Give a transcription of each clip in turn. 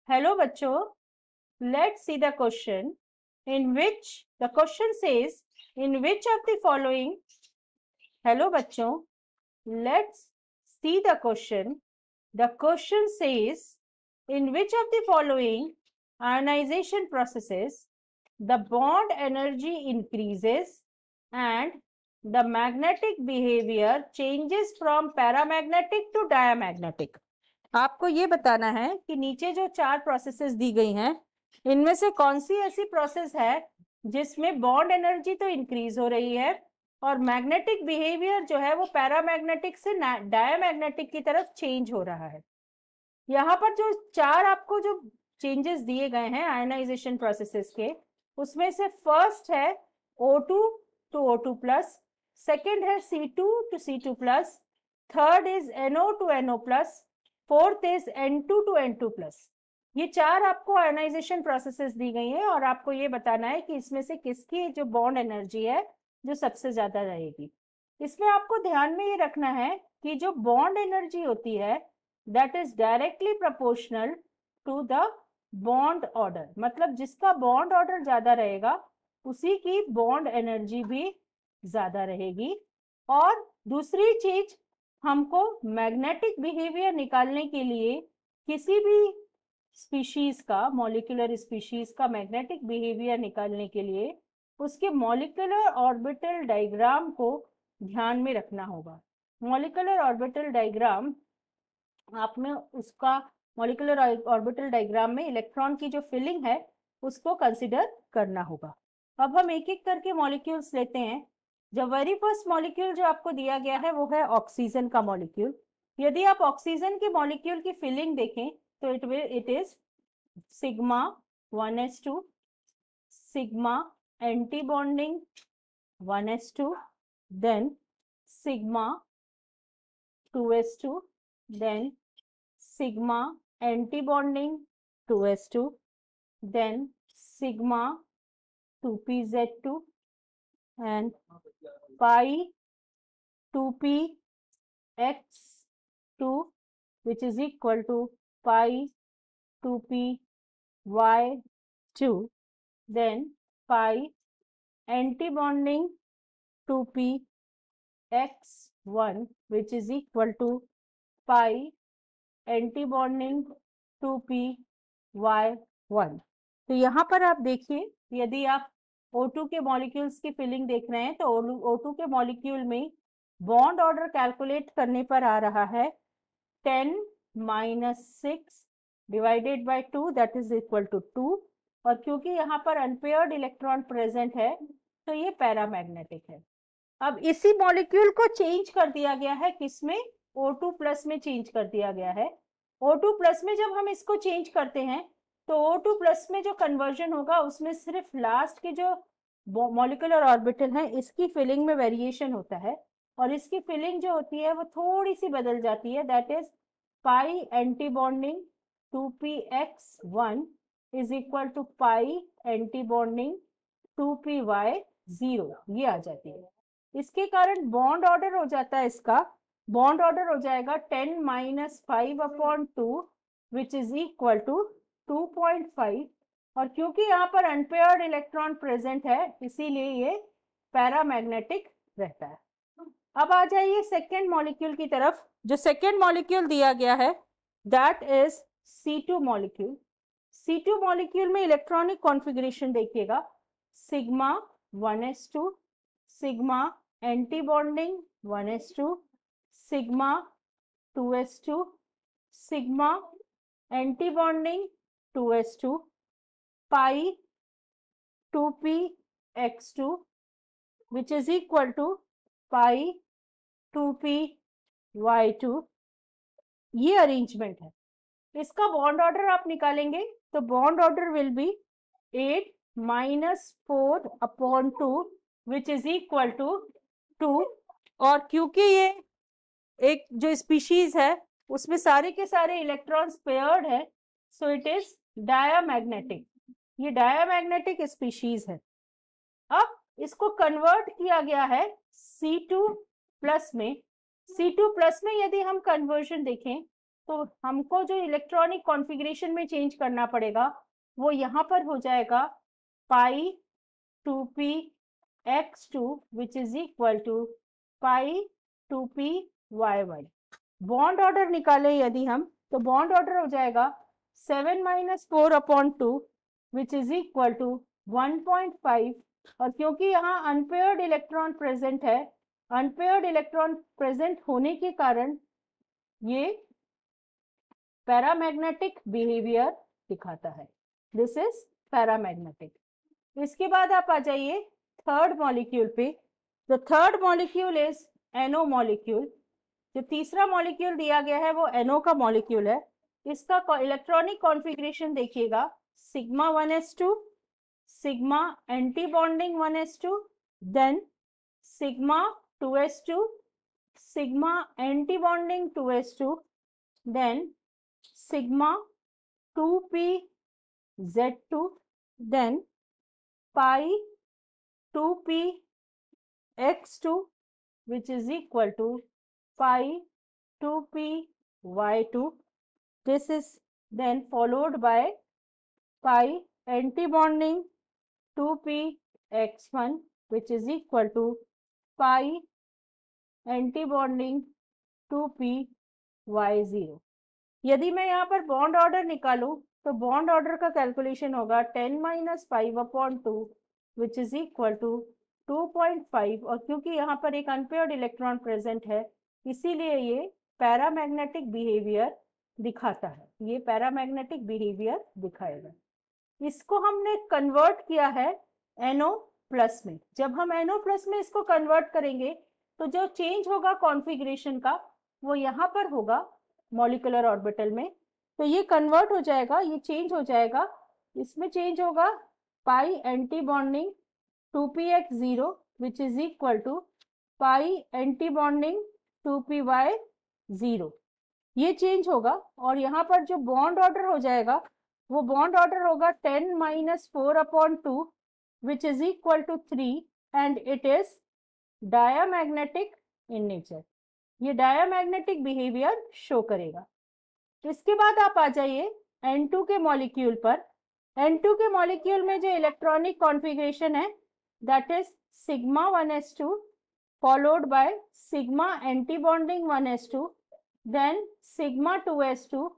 Hello बच्चों, let's see the question in which the question says in which of the following. Hello बच्चों, let's see the question. The question says in which of the following ionization processes the bond energy increases and the magnetic behavior changes from paramagnetic to diamagnetic. आपको ये बताना है कि नीचे जो 4 processes दी गई हैं इनमें से कौन सी ऐसी प्रोसेस है जिसमें बॉन्ड एनर्जी तो इंक्रीज हो रही है और मैग्नेटिक बिहेवियर जो है वो पैरामैग्नेटिक से डायमैग्नेटिक की तरफ चेंज हो रहा है। यहाँ पर जो 4 आपको जो चेंजेस दिए गए हैं आयनाइजेशन प्रोसेसेस के, उसमें से फर्स्ट है O2 to O2 plus, second है C2 to C2 plus, third is NO to NO plus, fourth is N2 to N2 plus. ये 4 आपको आयनाइजेशन प्रोसेसेस दी गई हैं और आपको ये बताना है कि इसमें से किसकी जो बॉन्ड एनर्जी है जो सबसे ज्यादा रहेगी। इसमें आपको ध्यान में ये रखना है कि जो बॉन्ड एनर्जी होती है that is directly proportional to the bond order, मतलब जिसका बॉन्ड ऑर्डर ज्यादा रहेगा उसी की बॉन्ड एनर्जी भी ज्यादा रहेगी। और दूसरी चीज, हमको मैग्नेटिक बिहेवियर निकालने के लिए किसी भी स्पीशीज का, मॉलिक्यूलर स्पीशीज का मैग्नेटिक बिहेवियर निकालने के लिए उसके मॉलिक्यूलर ऑर्बिटल डायग्राम को ध्यान में रखना होगा। मॉलिक्यूलर ऑर्बिटल डायग्राम आप में उसका मॉलिक्यूलर ऑर्बिटल डायग्राम में इलेक्ट्रॉन की जो फिलिंग है उसको कंसिडर करना होगा। अब हम एक एक करके मॉलिक्यूल्स लेते हैं। जो वेरी फर्स्ट मॉलिक्यूल जो आपको दिया गया है वो है ऑक्सीजन का मॉलिक्यूल। यदि आप ऑक्सीजन के मॉलिक्यूल की फिलिंग देखें तो it is sigma 1s2, sigma anti bonding 1s2, then sigma 2s2, then sigma anti-bonding 2s2, then sigma 2pz2 and pi 2px2 which is equal to pi 2py2, then pi anti-bonding 2px1 which is equal to pi anti-bonding 2py1। तो यहाँ पर आप देखिए, यदि आप O2 के molecules की filling देख रहे हैं तो O2 के मॉलिक्यूल में बॉन्ड ऑर्डर कैलकुलेट करने पर आ रहा है 10-6 divided by 2 that is equal to 2, और क्योंकि यहाँ पर अनपेयर्ड इलेक्ट्रॉन प्रेजेंट है तो ये पैरामैग्नेटिक है। अब इसी मॉलिक्यूल को चेंज कर दिया गया है, किसमें? O2 प्लस में चेंज कर दिया गया है। O2 प्लस में जब हम इसको चेंज करते हैं तो O2 प्लस में जो कन्वर्जन होगा उसमें सिर्फ लास्ट के जो मॉलिक्यूलर ऑर्बिटल है इसकी फिलिंग में वेरिएशन होता है, और इसकी फिलिंग जो होती है वो थोड़ी सी बदल जाती है, that is pi anti bonding 2px1 is equal to pi anti bonding 2py0, ये आ जाती है। इसके कारण बॉन्ड ऑर्डर हो जाता है, इसका बॉन्ड ऑर्डर हो जाएगा 10-5/2 विच इज इक्वल टू 2.5, और क्योंकि यहाँ पर अनपेयर्ड इलेक्ट्रॉन प्रेजेंट है इसीलिए ये पैरामैग्नेटिक रहता है। अब आ जाइए सेकेंड मॉलिक्यूल की तरफ। जो सेकेंड मॉलिक्यूल दिया गया है that is C2 molecule. C2 molecule में इलेक्ट्रॉनिक कॉन्फ़िगरेशन देखिएगा, sigma 1s2, sigma anti bonding 1s2, sigma 2s2, sigma anti bonding 2s2, pi 2px2 which is equal to pi 2py2। ये arrangement है। इसका bond order आप निकालेंगे तो bond order will be 8-4/2 which is equal to 2, और क्योंकि ये एक जो स्पीशीज है उसमें सारे के सारे इलेक्ट्रॉन्स पेयर्ड है सो इट इज डायामैग्नेटिक। ये डायामैग्नेटिक स्पीशीज है। अब इसको कन्वर्ट किया गया है C2 प्लस में। C2 प्लस में यदि हम कन्वर्जन देखें तो हमको जो इलेक्ट्रॉनिक कॉन्फ़िगरेशन में चेंज करना पड़ेगा वो यहाँ पर हो जाएगा pi 2p x2 which is equal to pi 2p y1। Bond order निकाले यदि हम, तो बॉन्ड ऑर्डर हो जाएगा 7 - 4/2 विच इज इक्वल टू 1.5। और क्योंकि यहाँ अनपेयर्ड इलेक्ट्रॉन प्रेजेंट है, अनपेयर्ड इलेक्ट्रॉन प्रेजेंट होने के कारण ये पैरामैग्नेटिक बिहेवियर दिखाता है। This is paramagnetic. इसके बाद आप आ जाइए थर्ड मॉलिक्यूल पे। The third molecule is NO molecule. जो तीसरा मॉलिक्यूल दिया गया है वो NO का मॉलिक्यूल है। इसका इलेक्ट्रॉनिक कॉन्फ़िगरेशन देखिएगा, sigma 1s2, sigma anti bonding 1s2, then sigma 2s2, sigma anti-bonding 2s2, then sigma 2p z2, then pi 2p x2 which is equal to pi 2p y2. This is then followed by pi anti-bonding 2p x1 which is equal to pi anti bonding 2p y0। यदि मैं यहाँ पर bond order निकालूं तो bond order का calculation होगा 10 - 5/2 विच is equal to 2.5। और क्योंकि यहाँ पर एक अनपेयर्ड इलेक्ट्रॉन प्रेजेंट है इसीलिए ये पैरामैग्नेटिक बिहेवियर दिखाता है, ये पैरामैग्नेटिक बिहेवियर दिखाएगा। इसको हमने कन्वर्ट किया है NO+ में। जब हम NO+ में इसको कन्वर्ट करेंगे तो जो चेंज होगा कॉन्फ़िगरेशन का वो यहाँ पर होगा मॉलिक्यूलर ऑर्बिटल में। तो ये कन्वर्ट हो जाएगा, ये चेंज हो जाएगा, इसमें चेंज होगा pi anti bonding 2px0 which is equal to pi anti bonding 2py0। ये चेंज होगा और यहाँ पर जो बॉन्ड ऑर्डर हो जाएगा वो बॉन्ड ऑर्डर होगा 10 - 4/2 which is equal to 3 and it is diamagnetic in nature. ये डायामैग्नेटिक बिहेवियर शो करेगा। इसके बाद आप आ जाइए N2 के मॉलिक्यूल पर। N2 के मॉलिक्यूल में जो इलेक्ट्रॉनिक कॉन्फ़िगरेशन है that is sigma 1s2 followed by sigma anti bonding 1s2, then sigma 2s2,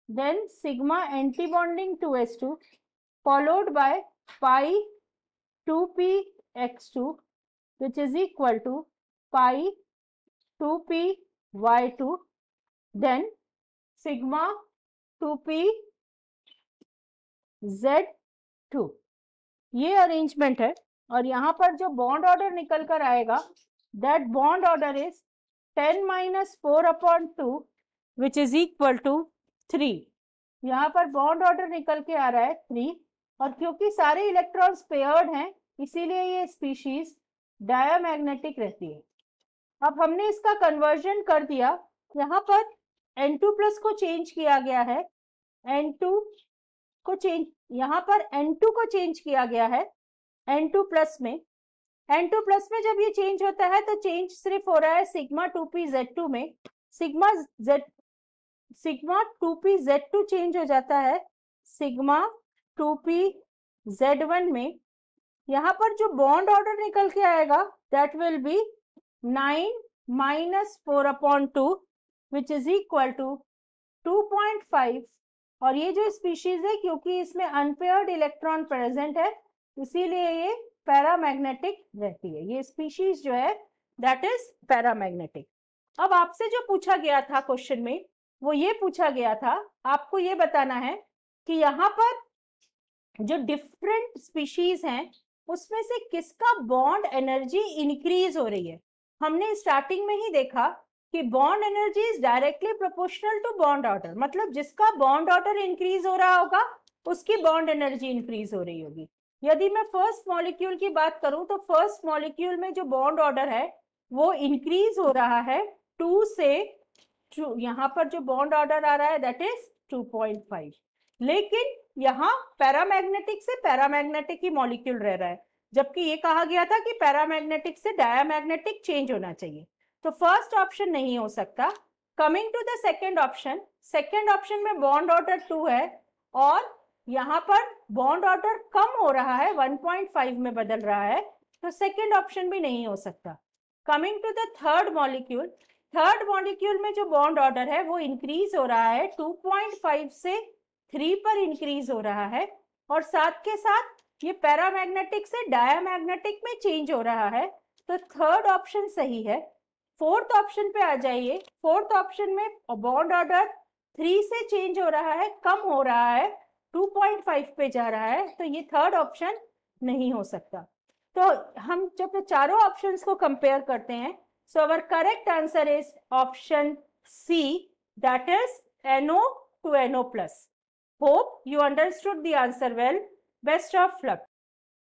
then sigma anti bonding 2s2 followed by pi 2p x2 which is equal to pi 2p y2, then sigma 2p z2। ये arrangement है और यहाँ पर जो bond order निकल कर आएगा that bond order is 10 - 4/2 which is equal to 3। यहाँ पर बॉन्ड ऑर्डर निकल के आ रहा है 3 और क्योंकि सारे इलेक्ट्रॉन्स पेयर्ड हैं इसीलिए ये स्पीशीज डायामैग्नेटिक रहती है। अब हमने इसका कन्वर्जन कर दिया, यहाँ पर N2+ को चेंज किया गया है, N2 को चेंज, यहाँ पर N2 को चेंज किया गया है N2+ में। N2+ में जब ये चेंज होता है तो चेंज सिर्फ हो रहा है सिग्मा 2p z2 में। सिग्मा 2p z2 चेंज हो जाता है सिग्मा 2p z1 में। यहाँ पर जो बॉन्ड ऑर्डर निकल के आएगा that will be 9 - 4/2 which is equal to 2.5। और ये जो स्पीशीज है क्योंकि इसमें अनपेयर्ड इलेक्ट्रॉन प्रेजेंट है इसीलिए ये पैरामैग्नेटिक रहती है। ये स्पीशीज जो है दैट इज पैरामैग्नेटिक। अब आपसे जो पूछा गया था क्वेश्चन में वो ये पूछा गया था, आपको ये बताना है कि यहाँ पर जो डिफरेंट स्पीशीज हैं उसमें से किसका बॉन्ड एनर्जी इंक्रीज हो रही है। हमने स्टार्टिंग में ही देखा कि bond energy is directly proportional to bond order, मतलब जिसका बॉन्ड ऑर्डर इंक्रीज हो रहा होगा उसकी बॉन्ड एनर्जी इंक्रीज हो रही होगी। यदि मैं फर्स्ट मॉलिक्यूल की बात करूं तो फर्स्ट मॉलिक्यूल में जो बॉन्ड ऑर्डर है वो इंक्रीज हो रहा है 2 से, यहाँ पर जो बॉन्ड ऑर्डर आ रहा है दैट इज 2.5। लेकिन यहाँ पैरामैग्नेटिक से पैरामैग्नेटिक ही मॉलिक्यूल रह रहा है, जबकि ये कहा गया था कि पैरामैग्नेटिक से डायामैग्नेटिक चेंज होना चाहिए। तो फर्स्ट ऑप्शन नहीं हो सकता। Coming to the second option, second option में बॉन्ड ऑर्डर 2 है और यहाँ पर बॉन्ड ऑर्डर कम हो रहा है, 1.5 में बदल रहा है, तो सेकेंड ऑप्शन भी नहीं हो सकता। Coming to the third molecule, third molecule में जो बॉन्ड ऑर्डर है वो इंक्रीज हो रहा है, 2.5 से 3 पर इंक्रीज हो रहा है और साथ के साथ ये पैरामैग्नेटिक से डायामैग्नेटिक में चेंज हो रहा है, तो थर्ड ऑप्शन सही है। फोर्थ ऑप्शन पे आ जाइए। फोर्थ ऑप्शन में बॉन्ड ऑर्डर 3 से चेंज हो रहा है, कम हो रहा है, 2.5 पे जा रहा है, तो ये थर्ड ऑप्शन नहीं हो सकता। तो हम जब चारों ऑप्शंस को कंपेयर करते हैं, so our correct answer is option C, that is NO to NO+. Hope you understood the answer well. Best of luck.